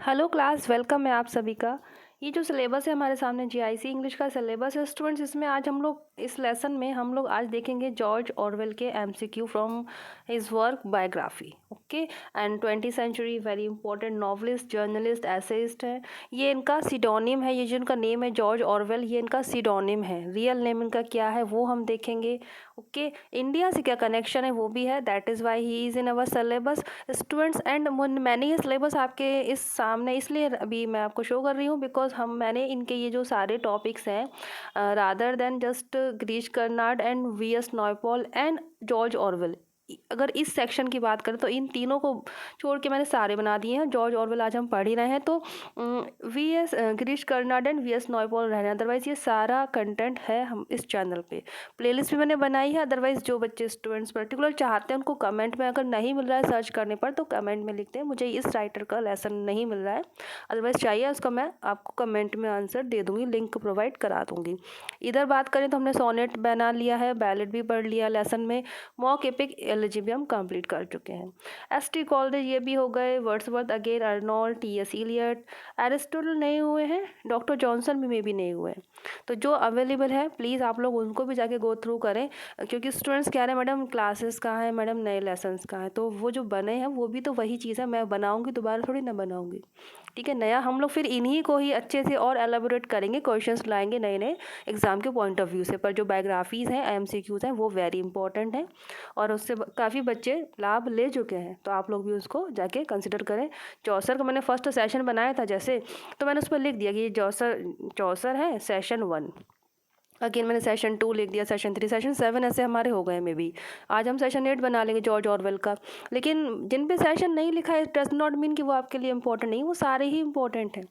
Hello class, welcome है आप सभी का। ये जो सिलेबस है हमारे सामने जीआईसी इंग्लिश का सिलेबस है स्टूडेंट्स। इसमें आज हम लोग इस लेसन में हम लोग आज देखेंगे जॉर्ज ऑरवेल के MCQ from his work biography. Okay, and 20th century very important novelist, journalist, essayist है। ये इनका सिडोनिम है। ये जो इनका नेम है जॉर्ज ऑरवेल, ये इनका सिडोनिम है। रियल नेम इनका क्या है वो हम देखेंगे। ओके, इंडिया से क्या कनेक्शन है वो भी है, that is why he is in our syllabus students. And मैंने ये सिलेबस आपके इस सामने इसलिए अभी मैं आपको शो कर रही हूँ बिकॉज मैंने इनके ये जो सारे टॉपिक्स हैं rather than just Girish Karnad and V S Naipaul and George Orwell, अगर इस सेक्शन की बात करें तो इन तीनों को छोड़ के मैंने सारे बना दिए हैं। जॉर्ज ऑरवेल आज हम पढ़ ही रहे हैं तो V S Girish Karnad and V S Naipaul रह रहे हैं। अदरवाइज़ ये सारा कंटेंट है हम इस चैनल पे प्लेलिस्ट भी मैंने बनाई है। अदरवाइज़ जो बच्चे स्टूडेंट्स पर्टिकुलर चाहते हैं उनको कमेंट में अगर नहीं मिल रहा है सर्च करने पर तो कमेंट में लिखते हैं मुझे इस राइटर का लेसन नहीं मिल रहा है। अदरवाइज़ चाहिए उसका मैं आपको कमेंट में आंसर दे दूँगी, लिंक प्रोवाइड करा दूँगी। इधर बात करें तो हमने सोनेट बना लिया है, बैलेट भी पढ़ लिया लेसन में, मॉक एपिक एलजी भी हम कंप्लीट कर चुके हैं। एसटी कॉलेज ये भी हो गए, Wordsworth again, Arnold, T S. Eliot, Aristotle नहीं हुए हैं, डॉक्टर जॉनसन में भी नहीं हुए हैं। तो जो अवेलेबल है प्लीज़ आप लोग उनको भी जाके गो थ्रू करें, क्योंकि स्टूडेंट्स कह रहे हैं मैडम क्लासेस कहाँ हैं, मैडम नए लेसन्स कहाँ हैं। तो वो जो बने हैं वो भी तो वही चीज़ है, मैं बनाऊँगी दोबारा थोड़ी ना बनाऊँगी। ठीक है, नया हम लोग फिर इन्हीं को ही अच्छे से और एलाबोरेट करेंगे, क्वेश्चंस लाएंगे नए नए एग्जाम के पॉइंट ऑफ व्यू से। पर जो बायोग्राफीज़ हैं, एमसीक्यूज़ हैं, वो वेरी इंपॉर्टेंट हैं और उससे काफ़ी बच्चे लाभ ले चुके हैं। तो आप लोग भी उसको जाके कंसिडर करें। चौसर का मैंने फर्स्ट सेशन बनाया था जैसे, तो मैंने उस पर लिख दिया कि ये चौसर चौसर है सेशन 1। अगेन मैंने सेशन 2 लिख दिया, सेशन 3, सेशन 7 ऐसे हमारे हो गए मे बी। आज हम सेशन 8 बना लेंगे जॉर्ज ऑरवेल का। लेकिन जिन पे सेशन नहीं लिखा है डज नॉट मीन कि वो आपके लिए इंपॉर्टेंट नहीं, वो सारे ही इंपॉर्टेंट हैं।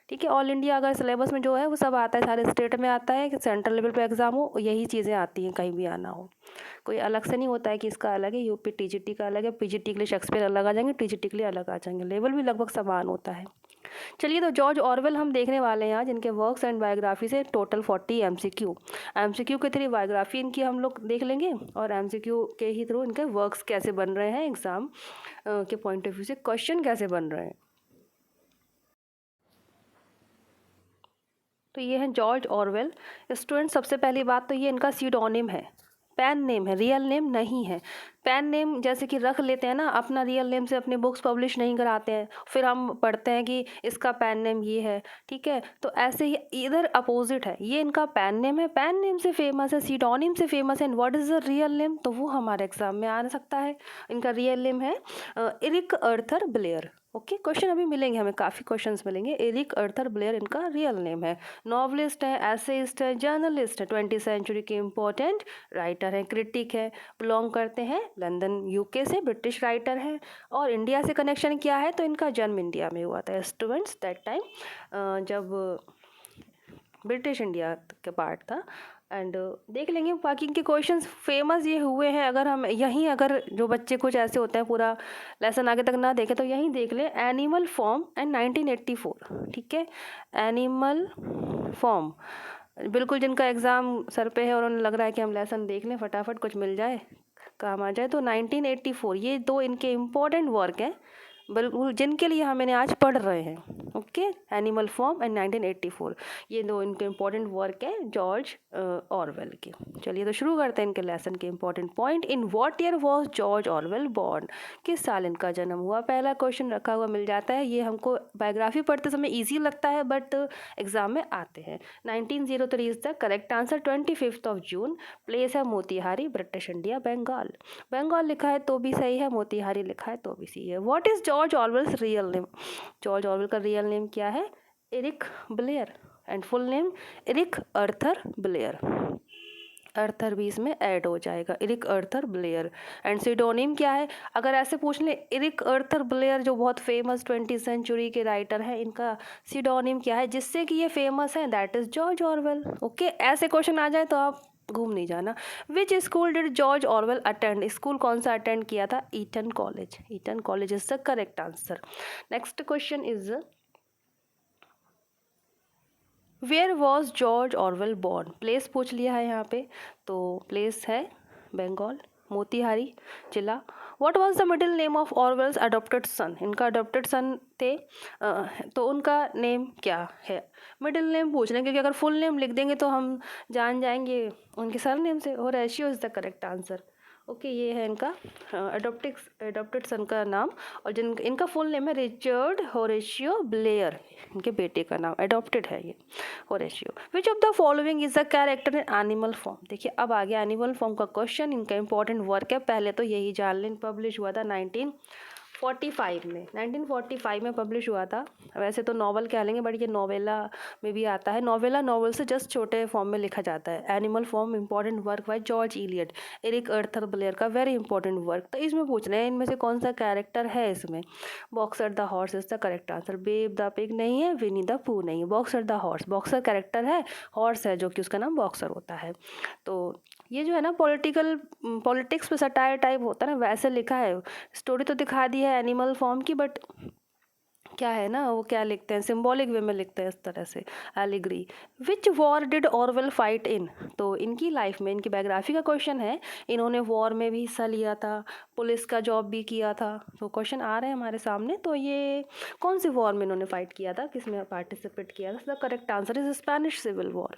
ठीक है, ऑल इंडिया अगर सिलेबस में जो है वो सब आता है, सारे स्टेट में आता है कि सेंट्रल लेवल पे एग्जाम हो, यही चीज़ें आती हैं कहीं भी आना हो। कोई अलग से नहीं होता है कि इसका अलग है, यूपी टीजीटी का अलग है, पीजीटी के लिए शेक्सपियर अलग आ जाएंगे, टीजीटी के लिए अलग आ जाएंगे, लेवल भी लगभग समान होता है। चलिए, तो जॉर्ज ऑरवेल हम देखने वाले हैं आज, इनके वर्क्स एंड बायोग्राफी से टोटल 40 एमसीक्यू के थ्रू बायोग्राफी इनकी हम लोग देख लेंगे और एमसीक्यू के ही थ्रू इनके वर्क्स कैसे बन रहे हैं, एग्जाम के पॉइंट ऑफ व्यू से क्वेश्चन कैसे बन रहे हैं। तो ये है जॉर्ज ऑरवेल। स्टूडेंट, सबसे पहली बात तो ये इनका सीडोनिम है, पेन नेम है, रियल नेम नहीं है। पेन नेम जैसे कि रख लेते हैं ना, अपना रियल नेम से अपने बुक्स पब्लिश नहीं कराते हैं, फिर हम पढ़ते हैं कि इसका पेन नेम ये है। ठीक है, तो ऐसे ही इधर अपोजिट है, ये इनका पेन नेम है, पेन नेम से फेमस है, सीडोनिम से फेमस है। What is the real name, तो वो हमारे एग्जाम में आ सकता है। इनका रियल नेम है Eric Arthur Blair. Okay, question अभी मिलेंगे, हमें काफ़ी क्वेश्चंस मिलेंगे। एरिक अर्थर ब्लेयर इनका रियल नेम है। नॉवलिस्ट है, एसेइस्ट है, जर्नलिस्ट है, 20th सेंचुरी के इम्पोर्टेंट राइटर हैं, क्रिटिक है, बिलोंग करते हैं लंदन यूके से, ब्रिटिश राइटर हैं। और इंडिया से कनेक्शन क्या है, तो इनका जन्म इंडिया में हुआ था स्टूडेंट्स, दैट टाइम जब ब्रिटिश इंडिया का पार्ट था। एंड देख लेंगे बाकी इनके क्वेश्चंस फेमस ये हुए हैं। अगर हम यहीं, अगर जो बच्चे कुछ ऐसे होते हैं पूरा लेसन आगे तक ना देखें तो यहीं देख लें, एनिमल फॉर्म एंड 1984। ठीक है, एनिमल फॉर्म, बिल्कुल जिनका एग्ज़ाम सर पे है और उन्हें लग रहा है कि हम लेसन देख लें फटाफट कुछ मिल जाए काम आ जाए, तो 1984 ये दो इनके इम्पोर्टेंट वर्क हैं, बिल्कुल जिनके लिए हम इन्हें आज पढ़ रहे हैं। ओके, एनिमल फॉर्म एंड 1984 ये दो इनके इम्पोर्टेंट वर्क हैं जॉर्ज ऑरवेल के। चलिए, तो शुरू करते हैं इनके लेसन के important point. In what year was George Orwell born, किस साल इनका जन्म हुआ, पहला क्वेश्चन रखा हुआ मिल जाता है। ये हमको बायोग्राफी पढ़ते समय ईजी लगता है बट एग्जाम में आते हैं। 1903 is the correct answer. 25 June, place है मोतिहारी, ब्रिटिश इंडिया, बंगाल। बंगाल लिखा है तो भी सही है, मोतिहारी लिखा है तो भी सही है। What is George Orwell's real name, George Orwell का रियल नेम क्या है, Eric Blair, and full name Eric Arthur Blair. Arthur भी इसमें ऐड हो जाएगा, Eric Arthur Blair. And pseudonym क्या है, अगर ऐसे पूछ ले एरिक अर्थर ब्लेयर जो बहुत फेमस 20th सेंचुरी के राइटर हैं, इनका सिडोनिम क्या है जिससे कि ये फेमस है, that is George Orwell. Okay, ऐसे क्वेश्चन आ जाए तो आप घूम नहीं जाना। Which school did George Orwell attend, school कौन सा अटेंड किया था, Eton college. Eton college is the correct answer. Next question is where was George Orwell born, place पूछ लिया है यहाँ पे, तो प्लेस है बंगाल, मोतिहारी जिला, what was the middle name of Orwell's adopted son, इनका अडॉप्टेड सन थे तो उनका नेम क्या है। मिडिल नेम पूछ रहे हैं क्योंकि अगर फुल नेम लिख देंगे तो हम जान जाएंगे उनके सर नेम से। Horatio is the correct answer. Okay, ये है इनका अडॉप्टेड सन का नाम, और जिन इनका फुल नेम है रिचर्ड होरेशियो ब्लेयर, इनके बेटे का नाम, अडॉप्टेड है ये Horatio. Which of the following is the character in animal form. देखिए अब आ गया एनिमल फॉर्म का क्वेश्चन, इनका इंपॉर्टेंट वर्क है, पहले तो यही जान लें, पब्लिश हुआ था 1945 में, 1945 में पब्लिश हुआ था। वैसे तो नॉवल कह लेंगे बट ये नोवेला में भी आता है। नोवेला नॉवल से जस्ट छोटे फॉर्म में लिखा जाता है। Animal form important work by George Eliot, Eric Arthur Blair का वेरी इंपॉर्टेंट वर्क। तो इसमें पूछ रहे हैं इनमें से कौन सा कैरेक्टर है इसमें। Boxer the horse is the correct answer. Babe the pig नहीं है, विनी द पू नहीं है, Boxer the horse, Boxer character है, हॉर्स है जो कि उसका नाम बॉक्सर होता है। तो ये जो है ना पॉलिटिक्स पे सटायर टाइप होता है ना, वैसे लिखा है। स्टोरी तो दिखा दी है एनिमल फॉर्म की, बट क्या है ना वो क्या लिखते हैं, सिंबॉलिक वे में लिखते हैं इस तरह से, allegory. Which war did Orwell fight in. तो इनकी लाइफ में, इनकी बायोग्राफी का क्वेश्चन है, इन्होंने वॉर में भी हिस्सा लिया था, पुलिस का जॉब भी किया था। तो क्वेश्चन आ रहे हैं हमारे सामने, तो ये कौन सी वॉर में इन्होंने फाइट किया था, किस में पार्टिसिपेट किया था। The correct answer is Spanish civil war,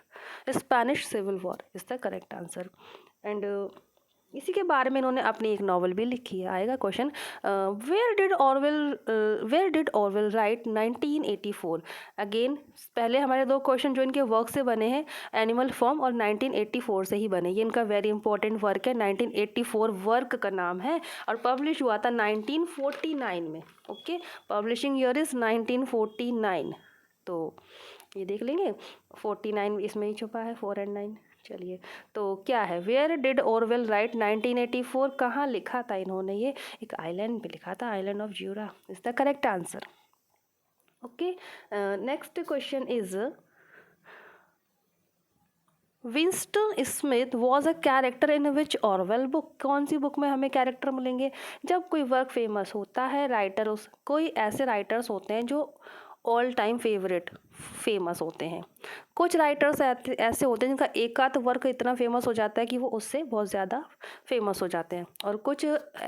Spanish civil war is the correct answer. And इसी के बारे में इन्होंने अपनी एक नॉवल भी लिखी है। आएगा question, where did Orwell write 1984। Again पहले हमारे दो क्वेश्चन जो इनके वर्क से बने हैं, एनिमल फॉर्म और 1984 से ही बने। ये इनका वेरी इंपॉर्टेंट वर्क है, 1984 वर्क का नाम है, और पब्लिश हुआ था 1949 में। Okay, publishing year is 1949। तो ये देख लेंगे, 49 इसमें ही छुपा है, 4 और 9। चलिए, तो क्या है, वेयर डिड ऑरवेल राइट 1984, कहाँ लिखा था इन्होंने, ये एक आइलैंड पे लिखा था, island of Jura is the correct answer. Okay, next question is Winston Smith was a character in which Orwell book. कौन सी बुक में हमें कैरेक्टर मिलेंगे। जब कोई वर्क फेमस होता है, राइटर उस कोई ऐसे राइटर्स होते हैं जो ऑल टाइम फेवरेट फेमस होते हैं। कुछ राइटर्स ऐसे होते हैं जिनका एक आध वर्क इतना फेमस हो जाता है कि वो उससे बहुत ज़्यादा फेमस हो जाते हैं, और कुछ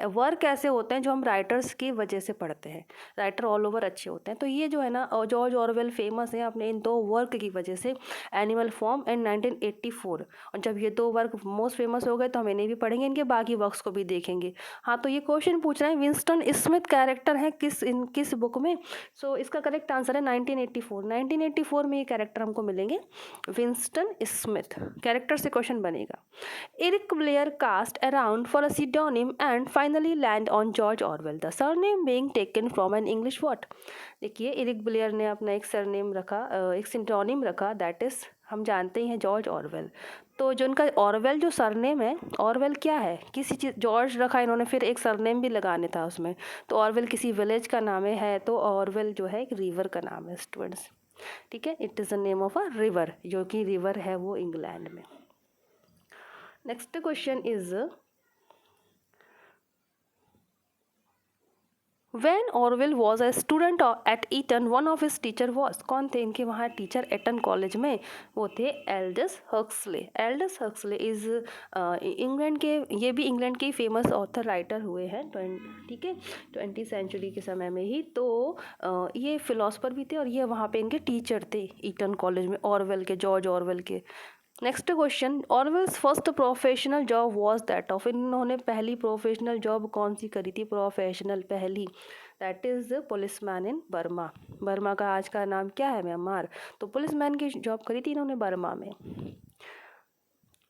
वर्क ऐसे होते हैं जो हम राइटर्स की वजह से पढ़ते हैं। राइटर ऑल ओवर अच्छे होते हैं। तो ये जो है ना, जॉर्ज ऑरवेल फेमस है अपने इन दो वर्क की वजह से, एनिमल फॉर्म एंड 1984। और जब ये दो वर्क मोस्ट फेमस हो गए तो हम इन्हें भी पढ़ेंगे, इनके बाकी वर्क्स को भी देखेंगे। हाँ, तो ये क्वेश्चन पूछ रहे हैं विंस्टन स्मिथ कैरेक्टर है किस बुक में। सो इसका करेक्ट आंसर है 1984। 1984 में ये कैरेक्टर हमको मिलेंगे, विंस्टन स्मिथ। कैरेक्टर से क्वेश्चन बनेगा। Eric Blair cast around for a pseudonym and finally land on George Orwell, the surname being taken from an English what. देखिए, एरिक ब्लेयर ने अपना एक सरनेम रखा, एक सिंटोनिम रखा, दैट इज हम जानते हैं जॉर्ज ऑरवेल। तो जो उनका ऑरवेल जो सरनेम है, ऑरवेल क्या है, किसी चीज़ जॉर्ज रखा इन्होंने, फिर एक सरनेम भी लगाने था उसमें, तो ऑरवेल किसी विलेज का नाम है, तो ऑरवेल जो है एक रिवर का नाम है स्टूडेंट्स। ठीक है, it is the name of a river, जो कि रिवर है वो इंग्लैंड में। Next question is When Orwell was a student at Eton, one of his teacher was, कौन थे इनके वहाँ टीचर एटन कॉलेज में, वो थे Aldous Huxley. Aldous Huxley is England के, ये भी इंग्लैंड के फेमस ऑथर राइटर हुए हैं, ठीक है, 20वीं सेंचुरी के समय में ही। तो ये फिलोसफर भी थे, और ये वहाँ पे इनके टीचर थे ईटन कॉलेज में, ऑरवेल के, जॉर्ज ऑरवेल के। Next question, Orwell's first professional job was that of. इन्होंने पहली प्रोफेशनल जॉब कौन सी करी थी, प्रोफेशनल पहली, that is policeman in Burma. Burma का आज का नाम क्या है, म्यांमार। तो पुलिसमैन की जॉब करी थी इन्होंने बर्मा में।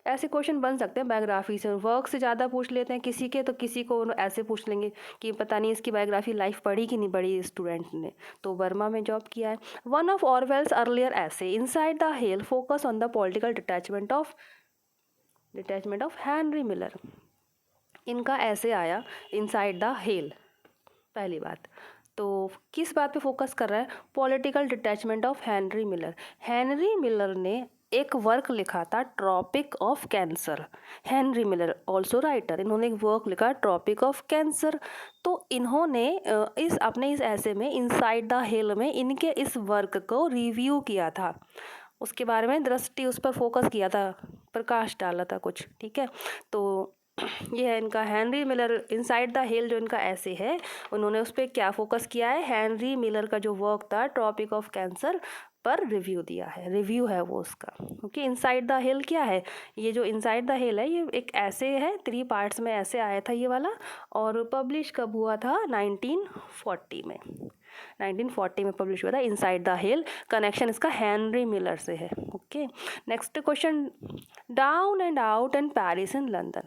ऐसे क्वेश्चन बन सकते हैं बायोग्राफी से, वर्क से ज़्यादा पूछ लेते हैं किसी के, तो किसी को ऐसे पूछ लेंगे कि पता नहीं इसकी बायोग्राफी लाइफ पढ़ी कि नहीं पढ़ी स्टूडेंट ने। तो बर्मा में जॉब किया है। वन ऑफ ऑरवेल्स अर्लियर ऐसे, inside the hell focus on the political detachment of Henry Miller. इनका ऐसे आया इनसाइड द हेल, पहली बात तो किस बात पे फोकस कर रहा है, political detachment of Henry Miller. Henry Miller ने एक वर्क लिखा था Tropic of Cancer. Henry Miller also writer, इन्होंने एक वर्क लिखा ट्रॉपिक ऑफ कैंसर। तो इन्होंने इस ऐसे में इनसाइड द हिल में इनके इस वर्क को रिव्यू किया था, उसके बारे में दृष्टि उस पर फोकस किया था, प्रकाश डाला था कुछ। ठीक है, तो ये है इनका हेनरी मिलर इनसाइड द हिल, जो इनका ऐसे है, उन्होंने उस पर क्या फोकस किया है, हेनरी मिलर का जो वर्क था ट्रॉपिक ऑफ कैंसर पर रिव्यू दिया है, रिव्यू है वो उसका। ओके, इनसाइड द हिल क्या है, ये जो इनसाइड द हिल है ये एक ऐसे है, 3 पार्ट्स में ऐसे आया था ये वाला, और पब्लिश कब हुआ था, 1940 में, 1940 में पब्लिश हुआ था इनसाइड द हिल। कनेक्शन इसका हेनरी मिलर से है। Okay, next question, down and out and Paris in London,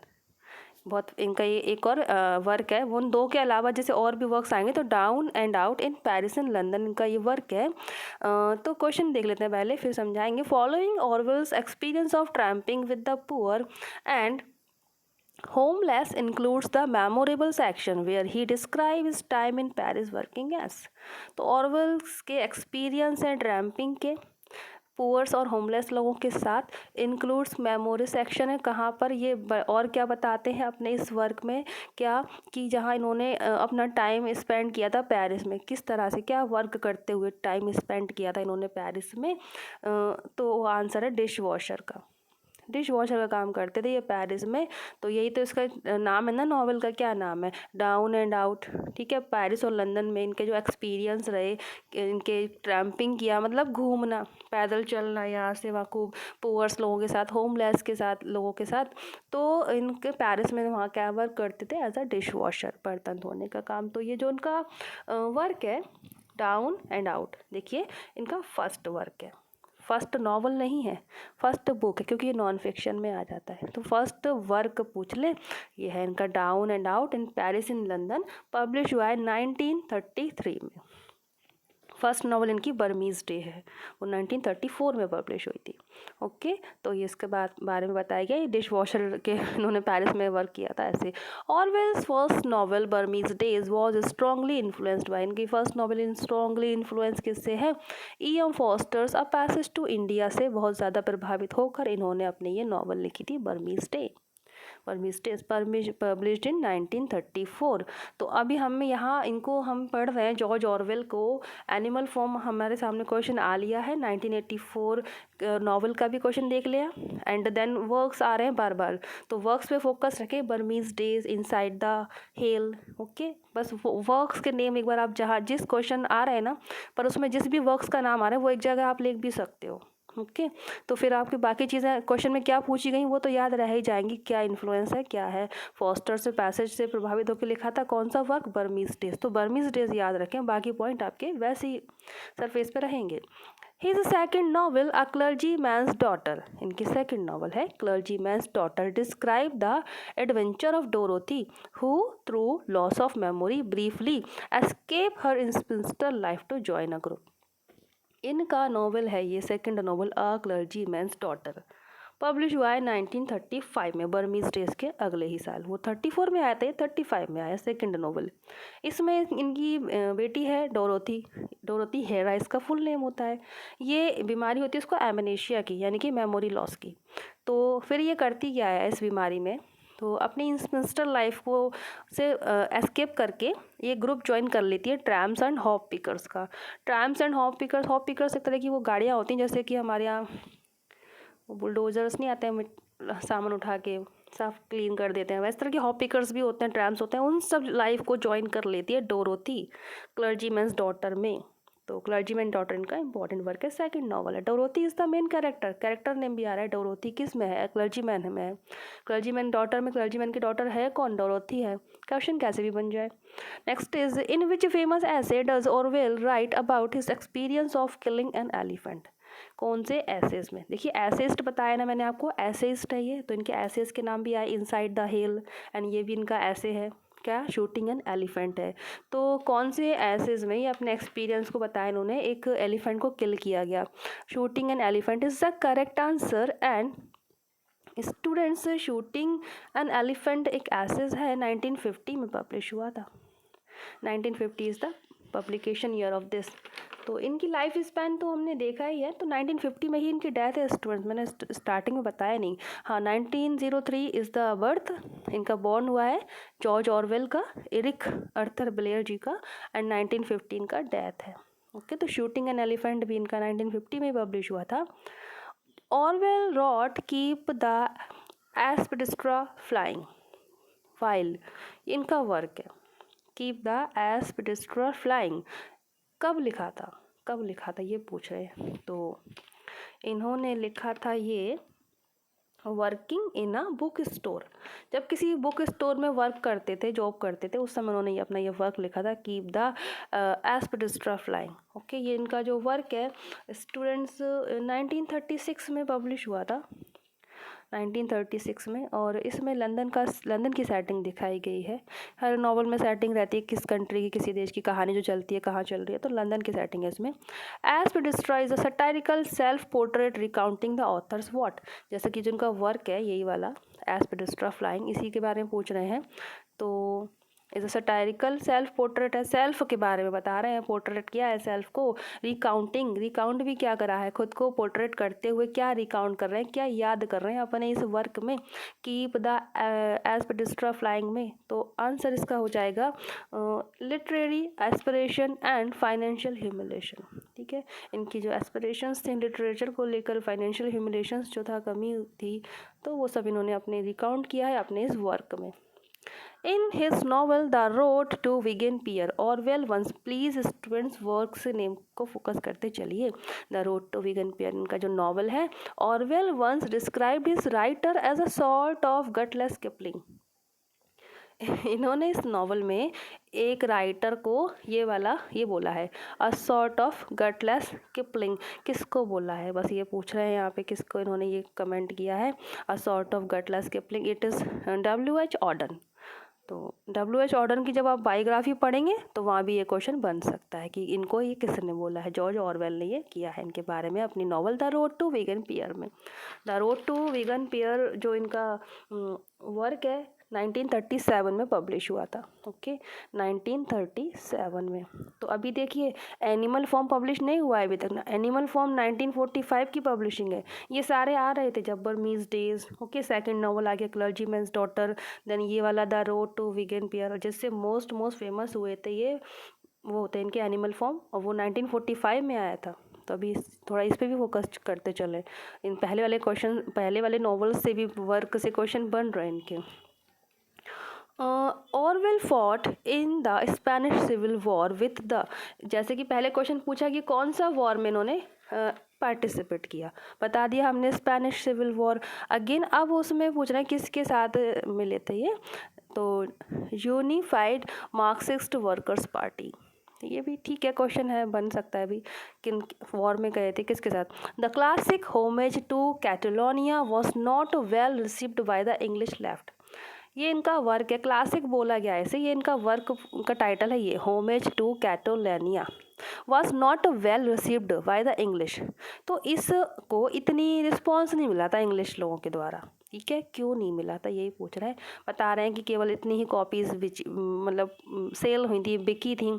बहुत इनका ये एक और वर्क है, वो उन दो के अलावा जैसे और भी वर्क्स आएंगे, तो down and out in Paris and London इनका ये वर्क है। तो क्वेश्चन देख लेते हैं पहले, फिर समझाएंगे। Following Orwell's experience of tramping with the poor and homeless includes the memorable section where he describes his time in Paris working as। तो ऑरवेल्स के एक्सपीरियंस है ट्रैम्पिंग के पुअर्स और होमलेस लोगों के साथ, इंक्लूड्स मेमोरी सेक्शन है, कहाँ पर ये और क्या बताते हैं अपने इस वर्क में, क्या कि जहाँ इन्होंने अपना टाइम स्पेंड किया था पेरिस में, किस तरह से क्या वर्क करते हुए टाइम स्पेंड किया था इन्होंने पेरिस में। तो आंसर है डिश वॉशर का, डिश वॉशर का काम करते थे ये पेरिस में। तो यही तो इसका नाम है ना, नॉवल का क्या नाम है, डाउन एंड आउट। ठीक है, पेरिस और लंदन में इनके जो एक्सपीरियंस रहे, इनके ट्रैम्पिंग किया मतलब घूमना, पैदल चलना यहाँ से वहाँ, खूब पुअर्स लोगों के साथ, होमलेस के साथ, लोगों के साथ। तो इनके पेरिस में वहाँ क्या वर्क करते थे, एज अ डिश वॉशर, बर्तन धोने का काम। तो ये जो उनका वर्क है डाउन एंड आउट, देखिए इनका फर्स्ट वर्क है, फर्स्ट नॉवल नहीं है, फर्स्ट बुक है, क्योंकि ये नॉन फिक्शन में आ जाता है। तो फर्स्ट वर्क पूछ ले, ये है इनका down and out in Paris in London, publish हुआ है 1933 में। फर्स्ट नॉवल इनकी बर्मीज़ डे है, वो 1934 में पब्लिश हुई थी। ओके, तो ये इसके बारे में बताया गया, डिश वॉशर के इन्होंने पेरिस में वर्क किया था ऐसे। Orwell's first novel Burmese Days was strongly influenced by, इनकी first novel in strongly influence किससे है, E.M. Forster's a passage to India से बहुत ज़्यादा प्रभावित होकर इन्होंने अपनी ये नॉवल लिखी थी, बर्मीज़ डे, पब्लिश्ड इन 1934। तो अभी हम यहाँ इनको हम पढ़ रहे हैं जॉर्ज ऑरवेल को, एनिमल फॉर्म हमारे सामने क्वेश्चन आ लिया है, 1984 नॉवल का भी क्वेश्चन देख लिया, एंड देन वर्क्स आ रहे हैं बार बार, तो वर्क्स पे फोकस रखें, Burmese days, inside the hill. Okay, बस वर्क्स के नेम एक बार आप जहाँ जिस क्वेश्चन आ रहे हैं ना, पर उसमें जिस भी वर्क्स का नाम आ रहा है वो एक जगह आप लिख भी सकते हो। ओके, तो फिर आपकी बाकी चीज़ें क्वेश्चन में क्या पूछी गई वो तो याद रह ही जाएंगी, क्या इन्फ्लुएंस है, क्या है, फॉस्टर से पैसेज से प्रभावित होकर लिखा था, कौन सा वर्क, बर्मीज़ डेज, तो बर्मीज़ डेज याद रखें, बाकी पॉइंट आपके वैसे ही सरफेस पे रहेंगे। His second novel, A Clergyman's Daughter, इनकी सेकंड नॉवल है Clergyman's Daughter, describe the adventure of Dorothy, who through loss of memory briefly escape her spinster life to join a group। इनका novel है ये second novel, a clergyman's daughter, publish हुआ है 1935 में, Burmese days के अगले ही साल, वो 34 में आया था, 35 में आया सेकंड नॉवल। इसमें इनकी बेटी है डोरोथी, डोरोथी हेरा इसका फुल नेम होता है। ये बीमारी होती है इसको एमनेशिया की, यानी कि मेमोरी लॉस की। तो फिर ये करती क्या है इस बीमारी में, तो अपनी इंस्पेक्टर लाइफ को से एस्केप करके ये ग्रुप ज्वाइन कर लेती है ट्रैम्स एंड हॉप पिकर्स का। ट्रैम्स एंड हॉप पिकर्स एक तरह की वो गाड़ियाँ होती हैं, जैसे कि हमारे यहाँ बुलडोजर्स नहीं आते हैं सामान उठा के साफ क्लीन कर देते हैं, वैसे तरह के हॉप पिकर्स भी होते हैं, ट्रैम्स होते हैं, उन सब लाइफ को ज्वाइन कर लेती है डोरोथी क्लर्जीमैन्स डॉटर में। तो क्लर्जीमैन डॉटर इनका इंपॉर्टेंट वर्क है, सेकंड नॉवल है। Dorothy is the main character name भी आ रहा है, डोरोथी किस में है, क्लर्जीमैन में है। क्लर्जीमैन डॉटर में क्लर्जीमैन की डॉटर है कौन, डोरोथी है। क्वेश्चन कैसे भी बन जाए। Next is, in which famous essay does Orwell write about his experience of killing an elephant, कौन से एसेज में। देखिए एसेस्ट बताया ना मैंने आपको, एसेस्ट है ये, तो इनके एसेज के नाम भी आए, इनसाइड द हिल, एंड ये भी इनका ऐसे है, क्या, शूटिंग एन एलिफेंट है। तो कौन से एसेज में ये अपने एक्सपीरियंस को बताया इन्होंने, एक एलिफेंट को किल किया गया, shooting an elephant is the correct answer. And students, shooting an elephant एक एसेज है, 1950 में पब्लिश हुआ था, 1950 is the publication year of this. तो इनकी लाइफ स्पैन तो हमने देखा ही है, तो 1950 में ही इनकी डेथ है स्टूडेंट्स, मैंने स्टार्टिंग में बताया नहीं। हाँ, 1903 इज़ द बर्थ, इनका बॉर्न हुआ है जॉर्ज ऑरवेल का, एरिक अर्थर ब्लेयर जी का, एंड 1915 का डेथ है। ओके, तो शूटिंग एन एलिफेंट भी इनका 1950 में पब्लिश हुआ था। Orwell wrote keep the aspidistra flying, file, इनका वर्क है। कीप द एस्पेडिस्ट्रा फ्लाइंग, कब लिखा था, कब लिखा था ये पूछ रहे हैं। तो इन्होंने लिखा था ये working in a book store, जब किसी बुक स्टोर में वर्क करते थे, जॉब करते थे, उस समय उन्होंने अपना ये वर्क लिखा था, keep the aspidistra flying. Okay, ये इनका जो वर्क है स्टूडेंट्स 1936 में पब्लिश हुआ था, 1936 में। और इसमें लंदन की सेटिंग दिखाई गई है। हर नॉवल में सेटिंग रहती है, किस कंट्री की, किसी देश की कहानी जो चलती है, कहाँ चल रही है, तो लंदन की सेटिंग है इसमें। Aspidistra is a satirical self portrait recounting the author's what, जैसे कि जिनका वर्क है यही वाला एस्पेडिस्ट्रा फ्लाइंग, इसी के बारे में पूछ रहे हैं। तो is a satirical self portrait है, सेल्फ के बारे में बता रहे हैं, पोर्ट्रेट किया है सेल्फ को। रिकाउंटिंग, रिकाउंट भी क्या करा है, खुद को पोर्ट्रेट करते हुए क्या रिकाउंट कर रहे हैं, क्या याद कर रहे हैं अपने इस वर्क में, कीप द एस्पेडिस्ट्रा फ्लाइंग में। तो आंसर इसका हो जाएगा literary aspiration and financial humiliation. ठीक है, इनकी जो एस्पिरेशंस थे लिटरेचर को लेकर, फाइनेंशियल ह्यूमिलेशंस जो था, कमी थी, तो वो सब इन्होंने अपने रिकाउंट किया है अपने इस वर्क में। In his novel The Road to Wigan-Pier, Orwell once, please students work से नेम को फोकस करते चलिए। द रोड टू विगन-पियर इनका जो नॉवल है, Orwell once described his writer as a sort of gutless Kipling. इन्होंने इस नॉवल में एक राइटर को ये बोला है, a sort of gutless Kipling. किसको बोला है, बस ये पूछ रहे हैं यहाँ पे, किसको इन्होंने ये कमेंट किया है, a sort of gutless Kipling. It is W.H. Auden. तो W.H. ऑर्डन की जब आप बायोग्राफी पढ़ेंगे तो वहाँ भी ये क्वेश्चन बन सकता है कि इनको ये किसने बोला है, जॉर्ज ऑरवेल ने ये किया है इनके बारे में अपनी नॉवल द रोड टू विगन-पियर में। द रोड टू विगन-पियर जो इनका वर्क है 1937 में पब्लिश हुआ था। ओके, 1937 में। तो अभी देखिए एनिमल फॉर्म पब्लिश नहीं हुआ है अभी तक ना, एनिमल फॉर्म 1945 की पब्लिशिंग है। ये सारे आ रहे थे जब Burmese Days. Okay, second novel आ गया क्लर्जीमैन्स डॉटर, देन ये वाला द रोड टू विगन-पियर, जिससे मोस्ट फेमस हुए थे ये वो होते हैं इनके एनिमल फॉर्म, और वो 1945 में आया था। तो अभी थोड़ा इस पे भी फोकस करते चले। इन पहले वाले नॉवेल्स से भी वर्क से क्वेश्चन बन रहे हैं इनके। Orwell fought in the Spanish civil war with the, जैसे कि पहले क्वेश्चन पूछा कि कौन सा वॉर में इन्होंने पार्टिसिपेट किया, बता दिया हमने स्पेनिश सिविल वॉर। अगेन अब उसमें पूछ रहे हैं किसके साथ मिले थे ये, तो यूनिफाइड मार्क्सिस्ट वर्कर्स पार्टी। ये भी ठीक है, क्वेश्चन है, बन सकता है भी, किन वॉर में गए थे, किसके साथ। The classic homage to Catalonia was not well received by the English left. ये इनका वर्क है, क्लासिक बोला गया है इसे, ये इनका वर्क का टाइटल है ये, homage to Catalonia was not well received by the English. तो इसको इतनी रिस्पॉन्स नहीं मिला था इंग्लिश लोगों के द्वारा। ठीक है, क्यों नहीं मिला था यही पूछ रहा है। बता रहे हैं कि केवल इतनी ही कॉपीज मतलब सेल हुई थी, बिकी थी।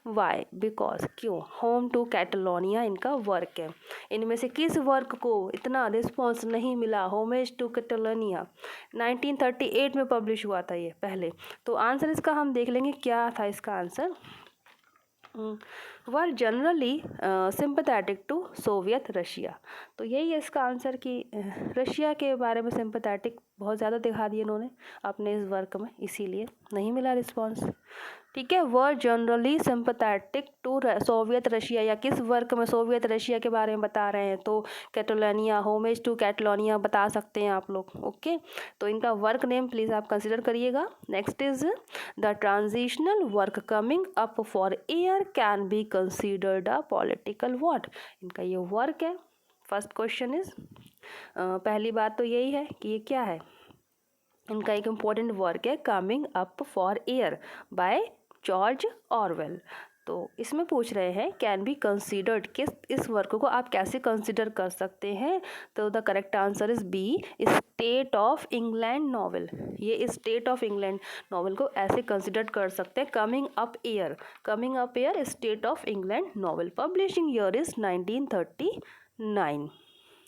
वाई, बिकॉज, क्यों, होम टू कैटलोनिया इनका वर्क है। इनमें से किस वर्क को इतना रिस्पॉन्स नहीं मिला, होमेज टू कैटलोनिया 1938 में पब्लिश हुआ था ये पहले। तो आंसर इसका हम देख लेंगे क्या था इसका answer. Were generally sympathetic to Soviet Russia. तो यही है इसका आंसर कि रशिया के बारे में सिंपथेटिक बहुत ज़्यादा दिखा दिए इन्होंने अपने इस वर्क में, इसीलिए नहीं मिला रिस्पॉन्स। ठीक है, were generally sympathetic to Soviet Russia, या किस वर्क में सोवियत रशिया के बारे में बता रहे हैं, तो कैटलोनिया, होमेज टू कैटलोनिया बता सकते हैं आप लोग। ओके, तो इनका वर्क नेम प्लीज़ आप कंसिडर करिएगा। Next is the transitional work coming up for air can be considered a political what. इनका ये वर्क है। फर्स्ट क्वेश्चन इज, पहली बात तो यही है कि ये क्या है, इनका एक इम्पॉर्टेंट वर्क है coming up for air by George Orwell. तो इसमें पूछ रहे हैं कैन बी कंसीडर्ड, किस इस वर्क को आप कैसे कंसीडर कर सकते हैं, तो the correct answer is B, state of England novel. ये स्टेट ऑफ इंग्लैंड नॉवल को ऐसे कंसीडर कर सकते हैं, coming up air state of England novel, publishing year is 1939।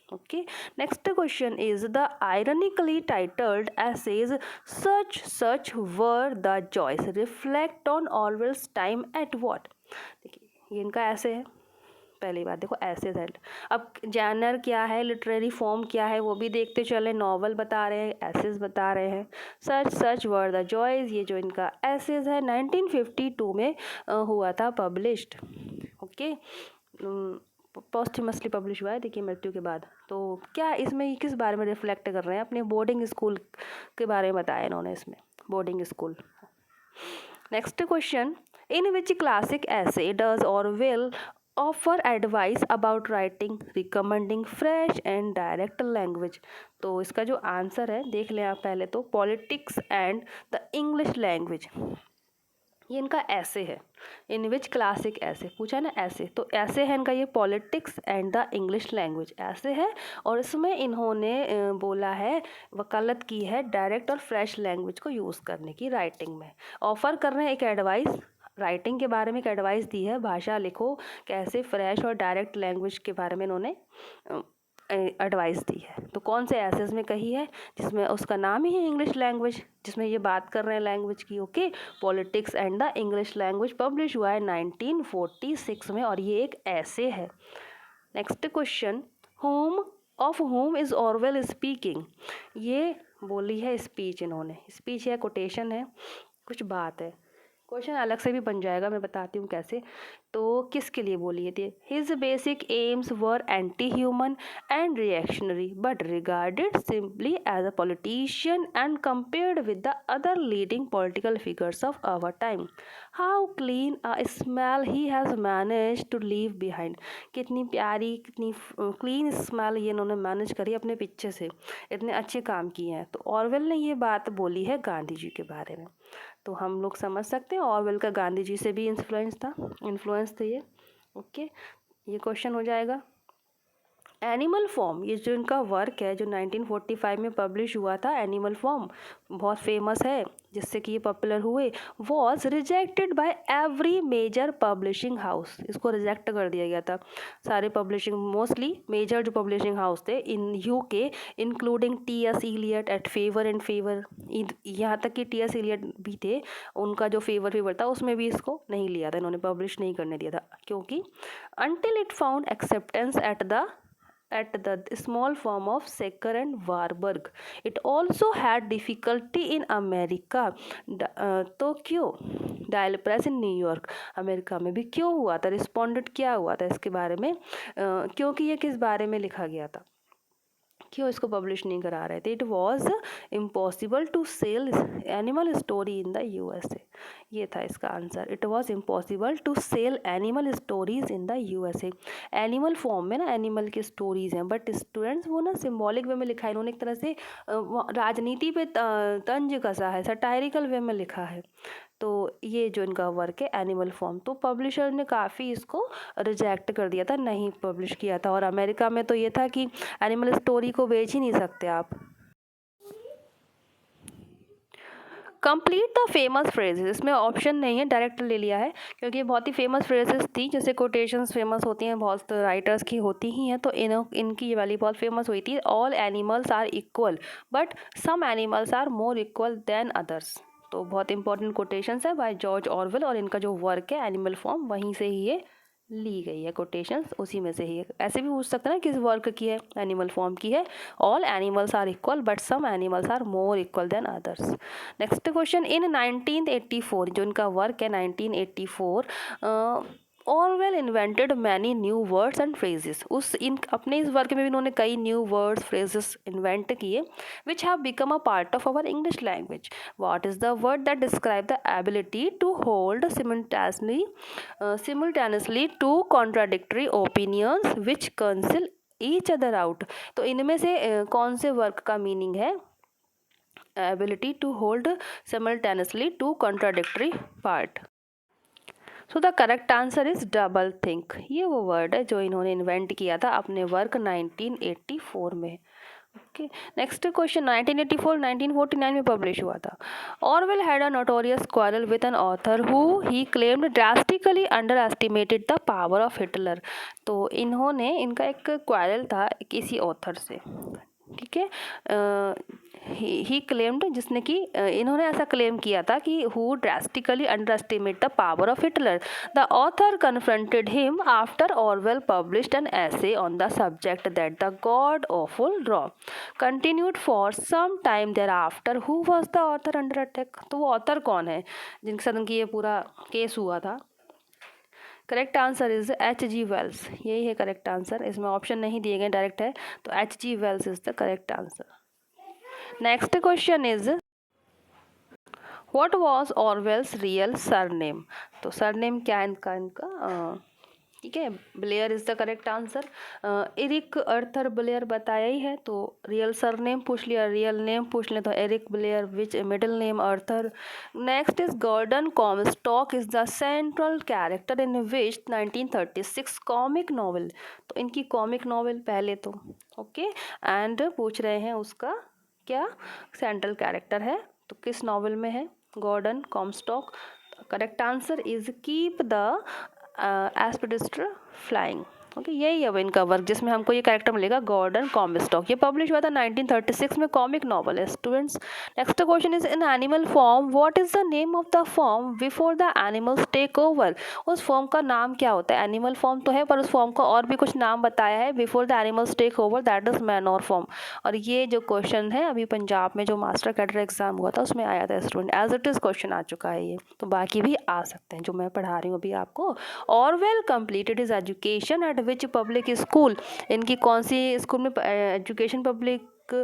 Okay, next question is the ironically titled essays such were the joys reflect on Orwell's time at what। देखिए ये इनका ऐसे है, पहली बात देखो एसेज है। अब जैनर क्या है, लिटरेरी फॉर्म क्या है वो भी देखते चले। नॉवल बता रहे हैं, एसेज बता रहे हैं। सच सच वर द जॉयज, ये जो इनका एसेज है 1952 में हुआ था पब्लिश्ड। ओके, पोस्टमसली पब्लिश हुआ है, देखिए मृत्यु के बाद। तो क्या इसमें किस बारे में रिफ्लेक्ट कर रहे हैं, अपने बोर्डिंग स्कूल के बारे में बताया इन्होंने इसमें, बोर्डिंग स्कूल। नेक्स्ट क्वेश्चन, इन विच क्लासिक ऐसे does Orwell offer advice about writing recommending fresh and direct language. तो इसका जो आंसर है देख लें आप पहले तो, politics and the English language, ये इनका ऐसे है। इन विच क्लासिक ऐसे पूछा ना, ऐसे तो ऐसे है इनका ये, politics and the English language ऐसे है। और इसमें इन्होंने बोला है, वकालत की है डायरेक्ट और फ्रेश लैंग्वेज को यूज़ करने की राइटिंग में। ऑफर कर रहे हैं एक एडवाइस, राइटिंग के बारे में एक एडवाइस दी है, भाषा लिखो कैसे, फ्रेश और डायरेक्ट लैंग्वेज के बारे में इन्होंने एडवाइस दी है। तो कौन से एसेज में कही है, जिसमें उसका नाम ही है इंग्लिश लैंग्वेज, जिसमें ये बात कर रहे हैं लैंग्वेज की। Okay, politics and the English language publish हुआ है 1946 में, और ये एक ऐसे है। Next question, home is Orwell speaking, ये बोली है स्पीच इन्होंने, स्पीच है, कोटेशन है, कुछ बात है। क्वेश्चन अलग से भी बन जाएगा, मैं बताती हूँ कैसे। तो किसके लिए बोली थी, his basic aims were anti human and reactionary but regarded simply as a politician and compared with the other leading political figures of our time. How clean a smell he has manage to leave behind, कितनी प्यारी कितनी clean smell ये इन्होंने manage करी अपने पीछे से, इतने अच्छे काम किए हैं। तो ऑरवेल ने ये बात बोली है गांधी जी के बारे में। तो हम लोग समझ सकते हैं ऑरवेल का गांधी जी से भी इन्फ्लुएंस थे ये। ओके, ये क्वेश्चन हो जाएगा। एनिमल फॉर्म, ये जो इनका वर्क है जो 1945 में पब्लिश हुआ था, एनिमल फॉर्म बहुत फेमस है जिससे कि ये पॉपुलर हुए, was rejected by every major publishing house, इसको रिजेक्ट कर दिया गया था सारे पब्लिशिंग, मोस्टली मेजर जो पब्लिशिंग हाउस थे in UK, including T S. Eliot at Faber and Faber, यहाँ तक कि टी.एस. इलियट भी थे, उनका जो फेवर था उसमें भी इसको नहीं लिया था, इन्होंने पब्लिश नहीं करने दिया था, क्योंकि until it found acceptance at the small form of Sacker and Warburg. It also had difficulty in America. तो क्यों, dial press in New York, America में भी क्यों हुआ था, रिस्पॉन्डेड क्या हुआ था इसके बारे में, क्योंकि ये किस बारे में लिखा गया था, क्यों इसको पब्लिश नहीं करा रहे थे। It was impossible to sell animal story in the USA, ये था इसका आंसर। It was impossible to sell animal stories in the USA. Animal form में ना एनिमल की स्टोरीज हैं, बट स्टूडेंट्स वो ना सिम्बॉलिक वे में लिखा है इन्होंने, एक तरह से राजनीति पे तंज कसा है, सटायरिकल वे में लिखा है। तो ये जो इनका वर्क है एनिमल फॉर्म, तो पब्लिशर ने काफ़ी इसको रिजेक्ट कर दिया था, नहीं पब्लिश किया था। और अमेरिका में तो ये था कि एनिमल स्टोरी को बेच ही नहीं सकते आप। कंप्लीट द फेमस फ्रेजेस, इसमें ऑप्शन नहीं है, डायरेक्ट ले लिया है क्योंकि ये बहुत ही फेमस फ्रेजेस थी, जैसे कोटेशंस फेमस होती हैं बहुत राइटर्स की होती ही हैं, तो इनकी ये वाली बहुत फेमस हुई थी। All animals are equal but some animals are more equal than others. तो बहुत इंपॉर्टेंट कोटेशंस है बाय जॉर्ज ऑरवेल, और इनका जो वर्क है एनिमल फॉर्म वहीं से ही ये ली गई है, कोटेशंस उसी में से ही है। ऐसे भी पूछ सकते हैं ना किस वर्क की है, एनिमल फॉर्म की है। All animals are equal but some animals are more equal than others. Next question, in 1984, जो इनका वर्क है 1984, Orwell invented many new words and phrases, अपने इस वर्क में भी इन्होंने कई न्यू वर्ड्स फ्रेजेस इन्वेंट किए, which have become a part of our English language. What is the word that describe the ability to hold simultaneously two contradictory opinions which cancel each other out. तो इनमें से कौन से work का meaning है ability to hold simultaneously two contradictory part. So the correct answer is double think, ये वो word है जो इन्होंने इन्वेंट किया था अपने वर्क 1984 में। ओके, नेक्स्ट क्वेश्चन, 1984-1949 में पब्लिश हुआ था। Orwell had a notorious quarrel with an author who he claimed drastically under estimated the power of Hitler. तो इन्होंने, इनका एक क्वारल था किसी ऑथर से, ठीक है, ही क्लेम्ड, जिसने कि इन्होंने ऐसा क्लेम किया था कि who drastically underestimate the power of Hitler. The author confronted him after Orwell published an essay on the subject that the god awful draw continued for some time thereafter. Who was the author under attack? तो वो author कौन है जिनके साथ उनकी ये पूरा case हुआ था? Correct answer is H.G. Wells. यही है करेक्ट आंसर, इसमें ऑप्शन नहीं दिए गए, डायरेक्ट है, तो H.G. Wells is the correct answer. Next question is what was Orwell's real surname? तो सरनेम क्या है इनका ठीक है, Blair is the correct answer. Eric Arthur Blair बताया ही है, तो रियल सरनेम पूछ लिया, रियल नेम पूछ लिया, तो Eric Blair, which middle name Arthur. Next is Gordon Comstock is the central character in which 1936 comic novel. तो इनकी कॉमिक नॉवल पहले तो ओके एंड पूछ रहे हैं उसका क्या सेंट्रल कैरेक्टर है, तो किस नॉवल में है Gordon Comstock? Correct answer is keep the aspidistra flying. Okay, यही है वो इनका वर्क जिसमें हमको ये कैरेक्टर मिलेगा गॉर्डन कॉमस्टॉक। ये पब्लिश हुआ था 1936 में, कॉमिक नॉवल है students. Next question is in animal farm what is the name of the farm before the animals take over? उस फॉर्म का नाम क्या होता है? एनिमल फॉर्म तो है पर उस फॉर्म का और भी कुछ नाम बताया है before the animals take over, that is Manor Farm. और ये जो क्वेश्चन है अभी पंजाब में जो मास्टर कैडर एग्जाम हुआ था उसमें आया था student, as it is question आ चुका है ये, तो बाकी भी आ सकते हैं जो मैं पढ़ा रही हूँ अभी आपको। Orwell completed his education at which public school? इनकी कौन सी स्कूल में एजुकेशन पब्लिक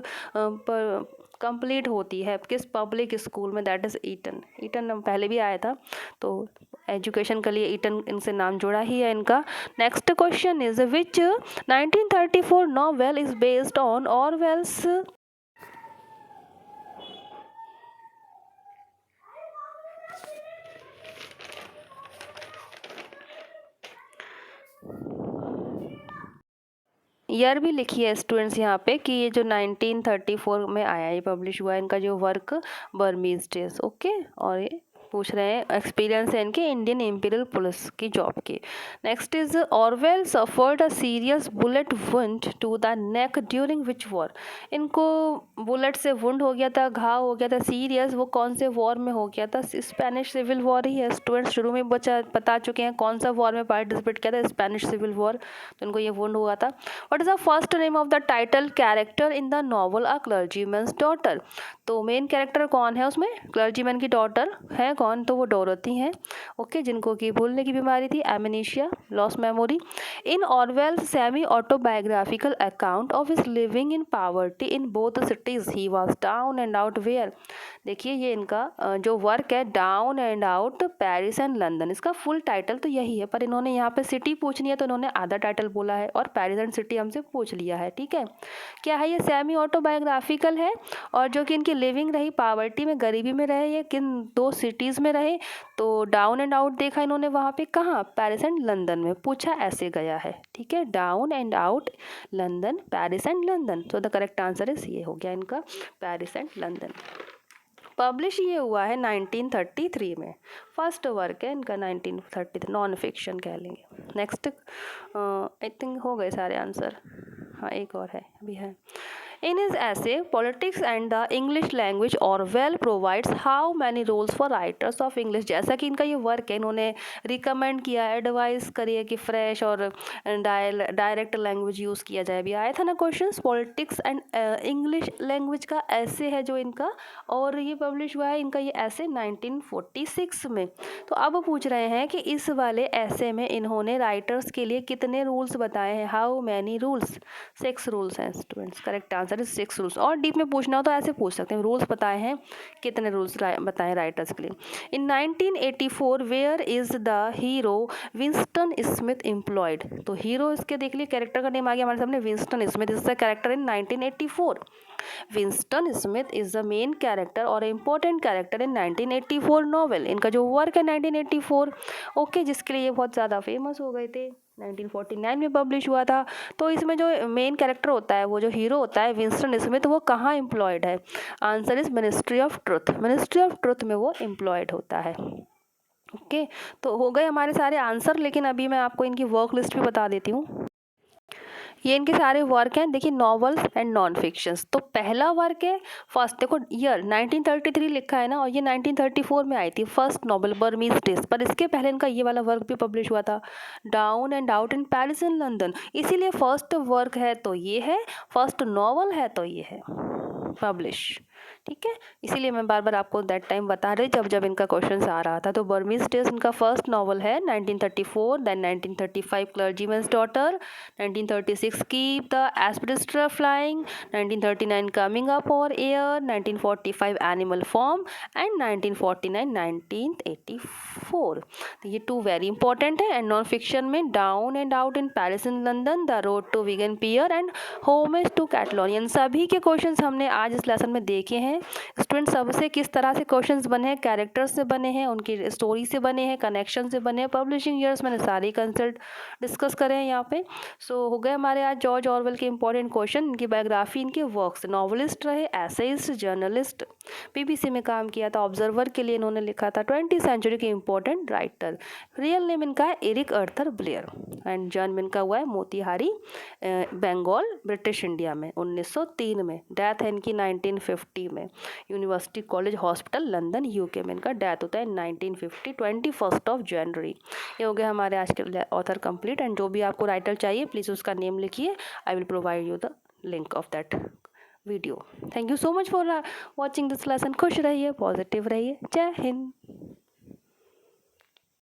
कंप्लीट होती है, किस पब्लिक स्कूल में? That is Eton. ईटन पहले भी आया था, तो एजुकेशन के लिए ईटन इनसे नाम जुड़ा ही है इनका। Next question is which 1934 novel is based on Orwell's? Year भी लिखी है स्टूडेंट्स यहाँ पे कि ये जो 1934 में आया, ये पब्लिश हुआ है इनका जो वर्क बर्मीज डेज। ओके, और ये पूछ रहे हैं एक्सपीरियंस है इनके इंडियन इंपीरियल पुलिस की जॉब के। Next is Orwell suffered a serious bullet wound to the neck during which war? इनको बुलेट से वुंड हो गया था, घाव हो गया था सीरियस, वो कौन से वॉर में हो गया था? स्पेनिश सिविल वॉर ही है स्टूडेंट्स, शुरू में बता चुके हैं कौन सा वॉर में पार्टिसिपेट किया था, स्पेनिश सिविल वॉर, तो इनको ये वुंड हुआ था। What is the first name of the title character in the novel a clergyman's daughter? तो मेन कैरेक्टर कौन है उसमें? क्लर्जीमैन की डॉटर है कौन? तो वो डोरोथी हैं, ओके, जिनको कि भूलने की बीमारी थी, amnesia, loss memory. In Orwell's semi autobiographical account of his living in poverty in both cities he was down and out where? देखिए ये इनका जो वर्क है down and out Paris and London, इसका फुल टाइटल तो यही है, पर इन्होंने यहाँ पे सिटी पूछनी है तो इन्होंने आधा टाइटल बोला है और पेरिस एंड सिटी हमसे पूछ लिया है, ठीक है। क्या है ये? सेमी ऑटोबायोग्राफिकल है, और जो कि इनकी लिविंग रही पॉवर्टी में, गरीबी में रहे, ये किन दो सिटीज़ में रहे? तो डाउन एंड आउट देखा इन्होंने वहाँ पे, कहाँ? पेरिस एंड लंदन में पूछा, ऐसे गया है, ठीक है, down and out London, Paris and London. तो द करेक्ट आंसर इज ये हो गया इनका पेरिस एंड लंदन। पब्लिश ये हुआ है 1933 में, फर्स्ट वर्क है इनका 1933, नॉन फिक्शन कह लेंगे। नेक्स्ट आई थिंक हो गए सारे आंसर, हाँ एक और है अभी है। In his essay Politics and the English Language, Orwell provides how many roles for writers of English? जैसा कि इनका ये वर्क है, इन्होंने रिकमेंड किया, एडवाइस करी है कि फ्रेश और डायरेक्ट लैंग्वेज यूज़ किया जाए। अभी आया था ना question, politics and English language का ऐसे है जो इनका, और ये पब्लिश हुआ है इनका ये ऐसे 1946 में। तो अब पूछ रहे हैं कि इस वाले ऐसे में इन्होंने राइटर्स के लिए कितने रूल्स बताए हैं, हाउ मैनी रूल्स? 6 रूल्स हैं students, correct answer is 6 rules. और डीप में पूछना हो तो ऐसे पूछ सकते हैं, रूल्स बताए हैं, कितने रूल्स बताए राइटर्स के लिए। In 1984 where is the hero Winston Smith employed? तो हीरो इसके देख लिए कैरेक्टर का नेम आ गया हमारे सामने, Winston Smith is the character in 1984। Winston Smith is the main character और इम्पोर्टेंट कैरेक्टर इन 1984 नॉवेल। इनका जो वर्क है 1984, ओके, जिसके लिए ये बहुत ज़्यादा फेमस हो गए थे, 1949 में पब्लिश हुआ था। तो इसमें जो मेन कैरेक्टर होता है, वो जो हीरो होता है विंस्टन स्मिथ, वो कहाँ एम्प्लॉयड है? Answer is ministry of truth, ministry of truth में वो एम्प्लॉयड होता है। ओके, तो हो गए हमारे सारे आंसर, लेकिन अभी मैं आपको इनकी वर्क लिस्ट भी बता देती हूँ। ये इनके सारे वर्क हैं, देखिए नॉवेल्स एंड नॉन फिक्शंस। तो पहला वर्क है फर्स्ट, देखो ईयर 1933 लिखा है ना, और ये 1934 में आई थी फर्स्ट नोबेल बर्मीज डेज, पर इसके पहले इनका ये वाला वर्क भी पब्लिश हुआ था, down and out in Paris in London. इसीलिए फर्स्ट वर्क है तो ये है, फर्स्ट नॉवल है तो ये है पब्लिश, ठीक है। इसीलिए मैं बार बार आपको दैट टाइम बता रही जब जब इनका क्वेश्चन आ रहा था। तो बर्मीज डेज इनका फर्स्ट नॉवल है 1934, then 1935 clergyman's daughter, 1936 keep the aspidistra flying, 1939 coming up और एयर, 1945 एनिमल फॉर्म एंड 1949 1984। तो ये टू वेरी इंपॉर्टेंट है। एंड नॉन फिक्शन में down and out in Paris in London, the road to Wigan Pier and homage to Catalonian. सभी के questions हमने आज इस लेसन में देखे हैं। स्टूडेंट सबसे किस तरह से क्वेश्चंस बने हैं, कैरेक्टर्स से बने हैं, उनकी स्टोरी से बने हैं, कनेक्शन से बने हैं, पब्लिशिंग ईयर्स मैंने सारे कंसल्ट डिस्कस करे हैं यहाँ पे। सो हो गए हमारे आज जॉर्ज ऑरवेल के इंपॉर्टेंट क्वेश्चन, इनकी बायोग्राफी, इनके वर्क्स। नॉवलिस्ट रहे, एसेइस्ट, जर्नलिस्ट, बीबीसी में काम किया था, ऑब्जर्वर के लिए इन्होंने लिखा था, 20th सेंचुरी के इंपॉर्टेंट राइटर। रियल नेम इनका है एरिक अर्थर ब्लेयर एंड जन्म इनका हुआ है मोतिहारी, बंगाल, ब्रिटिश इंडिया में 1903 में। डेथ है इनकी 1950 में, university college hospital London UK में इनका डेथ होता है 1950, 21 जनवरी। ये हो गया हमारे आज के ऑथर कंप्लीट। एंड जो भी आपको राइटर चाहिए प्लीज़ उसका नेम लिखिए, I will provide you the link of that video. Thank you so much for watching this lesson. खुश रहिए, पॉजिटिव रहिए। जय हिंद।